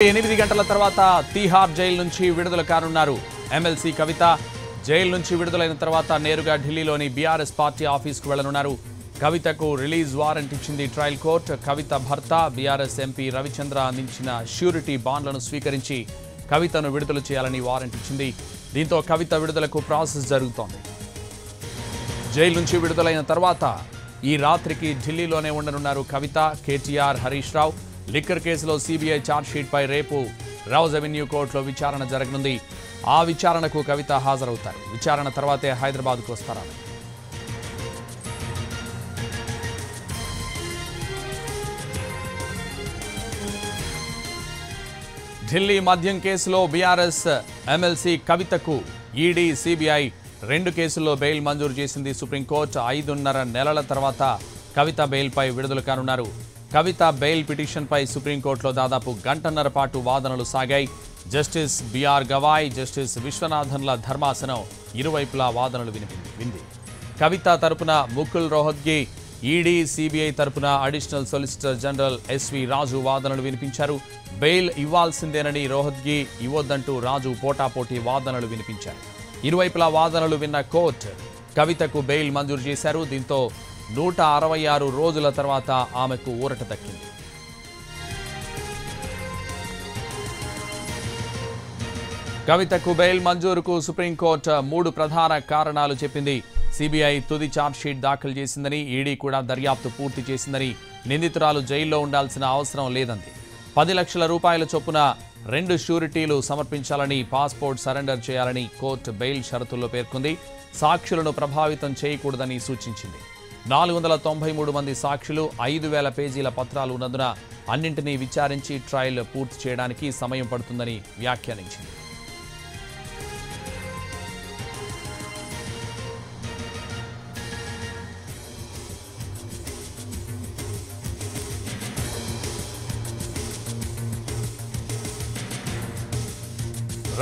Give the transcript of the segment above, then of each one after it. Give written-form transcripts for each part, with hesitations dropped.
8 గంటల తర్వాత తీహార్ జైలు నుంచి విడుదల కానున్నారు ఎమ్మెల్సీ కవిత. జైలు నుంచి విడుదలైన తర్వాత నేరుగా ఢిల్లీలోని బీఆర్ఎస్ పార్టీ ఆఫీస్కు వెళ్లనున్నారు. కవితకు రిలీజ్ వారెంట్ ఇచ్చింది ట్రయల్ కోర్టు. కవిత భర్త బీఆర్ఎస్ ఎంపీ రవిచంద్ర అందించిన ష్యూరిటీ బాండ్లను స్వీకరించి కవితను విడుదల చేయాలని వారెంట్ ఇచ్చింది. దీంతో కవిత విడుదలకు ప్రాసెస్ జరుగుతోంది. జైలు నుంచి విడుదలైన తర్వాత ఈ రాత్రికి ఢిల్లీలోనే ఉండనున్నారు కవిత. కేటీఆర్, హరీష్ రావు లిక్కర్ కేసులో సీబీఐ ఛార్జ్షీట్ పై రేపు రౌజ్ అవెన్యూ కోర్టులో విచారణ జరగనుంది. ఆ విచారణకు కవిత హాజరవుతారు. విచారణ తర్వాతే హైదరాబాద్కు వస్తారు. ఢిల్లీ మద్యం కేసులో బీఆర్ఎస్ ఎమ్మెల్సీ కవితకు ఈడీ, సీబీఐ 2 కేసుల్లో బెయిల్ మంజూరు చేసింది సుప్రీంకోర్టు. 5.5 నెలల తర్వాత కవిత బెయిల్పై విడుదల కానున్నారు. కవిత బెయిల్ పిటిషన్పై సుప్రీంకోర్టులో దాదాపు గంటన్నర పాటు వాదనలు సాగాయి. జస్టిస్ బిఆర్ గవాయ్, జస్టిస్ విశ్వనాథన్ల ధర్మాసనం ఇరువైపులా వాదనలు వింది. కవిత తరపున ముకుల్ రోహత్గి, ఈడీ, సీబీఐ తరపున అడిషనల్ సొలిసిటర్ జనరల్ ఎస్వి రాజు వాదనలు వినిపించారు. బెయిల్ ఇవ్వాల్సిందేనని రోహత్గి, ఇవ్వొద్దంటూ రాజు పోటాపోటీ వాదనలు వినిపించారు. ఇరువైపులా వాదనలు విన్న కోర్టు కవితకు బెయిల్ మంజూరు చేశారు. దీంతో 166 రోజుల తర్వాత ఆమెకు ఊరట దక్కింది. కవితకు బెయిల్ మంజూరుకు సుప్రీంకోర్టు 3 ప్రధాన కారణాలు చెప్పింది. సీబీఐ తుది ఛార్జ్షీట్ దాఖలు చేసిందని, ఈడీ కూడా దర్యాప్తు పూర్తి చేసిందని, నిందితురాలు జైల్లో ఉండాల్సిన అవసరం లేదంది. 10 లక్షల రూపాయల చొప్పున 2 ష్యూరిటీలు సమర్పించాలని, పాస్పోర్ట్ సరెండర్ చేయాలని కోర్టు బెయిల్ షరతుల్లో పేర్కొంది. సాక్షులను ప్రభావితం చేయకూడదని సూచించింది. 493 మంది సాక్షులు, 5,000 పేజీల పత్రాలు ఉన్నందున అన్నింటినీ విచారించి ట్రయల్ పూర్తి చేయడానికి సమయం పడుతుందని వ్యాఖ్యానించింది.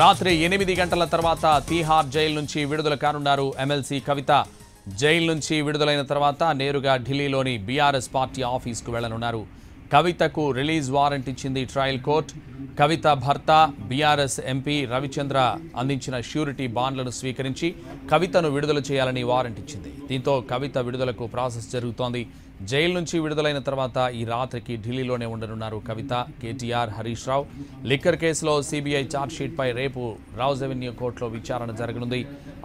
రాత్రి 8 గంటల తర్వాత తీహార్ జైలు నుంచి విడుదల కానున్నారు ఎమ్మెల్సీ కవిత. జైలు నుంచి విడుదలైన తర్వాత నేరుగా ఢిల్లీలోని బీఆర్ఎస్ పార్టీ ఆఫీస్కు వెళ్లనున్నారు. కవితకు రిలీజ్ వారెంట్ ఇచ్చింది ట్రయల్ కోర్టు. కవిత భర్త బీఆర్ఎస్ ఎంపీ రవిచంద్ర అందించిన ష్యూరిటీ బాండ్లను స్వీకరించి కవితను విడుదల చేయాలని వారెంట్ ఇచ్చింది. దీంతో కవిత విడుదలకు ప్రాసెస్ జరుగుతోంది. జైలు నుంచి విడుదలైన తర్వాత ఈ రాత్రికి ఢిల్లీలోనే ఉండనున్నారు కవిత. కేటీఆర్, హరీష్ రావు లిక్కర్ కేసులో సీబీఐ ఛార్జ్షీట్ పై రేపు రౌజ్ అవెన్యూ కోర్టులో విచారణ జరగనుంది.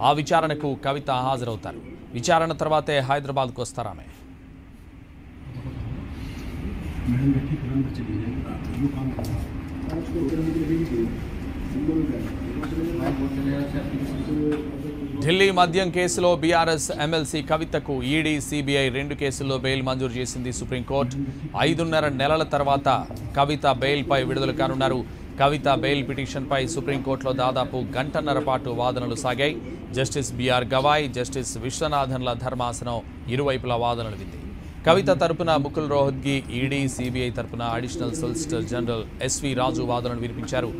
ఆ విచారణకు కవిత హాజరవుతారు. విచారణ తర్వాతే హైదరాబాద్కు వస్తారామె. ఢిల్లీ మద్యం కేసులో బీఆర్ఎస్ ఎమ్మెల్సీ కవితకు ఈడీ, సీబీఐ 2 కేసుల్లో బెయిల్ మంజూరు చేసింది సుప్రీంకోర్టు. 5.5 నెలల తర్వాత కవిత బెయిల్పై విడుదల కానున్నారు. కవిత బెయిల్ పిటిషన్పై సుప్రీంకోర్టులో దాదాపు గంటన్నర పాటు వాదనలు సాగాయి. జస్టిస్ బిఆర్ గవాయ్, జస్టిస్ విశ్వనాథన్ల ధర్మాసనం ఇరువైపులా వాదనలు వింది. కవిత తరపున ముకుల్ రోహత్గి, ఈడీ, సీబీఐ తరపున అడిషనల్ సొలిసిటర్ జనరల్ ఎస్వి రాజు వాదనలు వినిపించారు.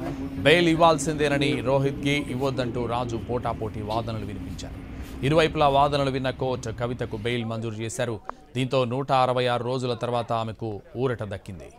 బెయిల్ ఇవ్వాల్సిందేనని రోహత్గి, ఇవ్వొద్దంటూ రాజు పోటాపోటీ వాదనలు వినిపించారు. ఇరువైపులా వాదనలు విన్న కోర్టు కవితకు బెయిల్ మంజూరు చేశారు. దీంతో 166 రోజుల తర్వాత ఆమెకు ఊరట దక్కింది.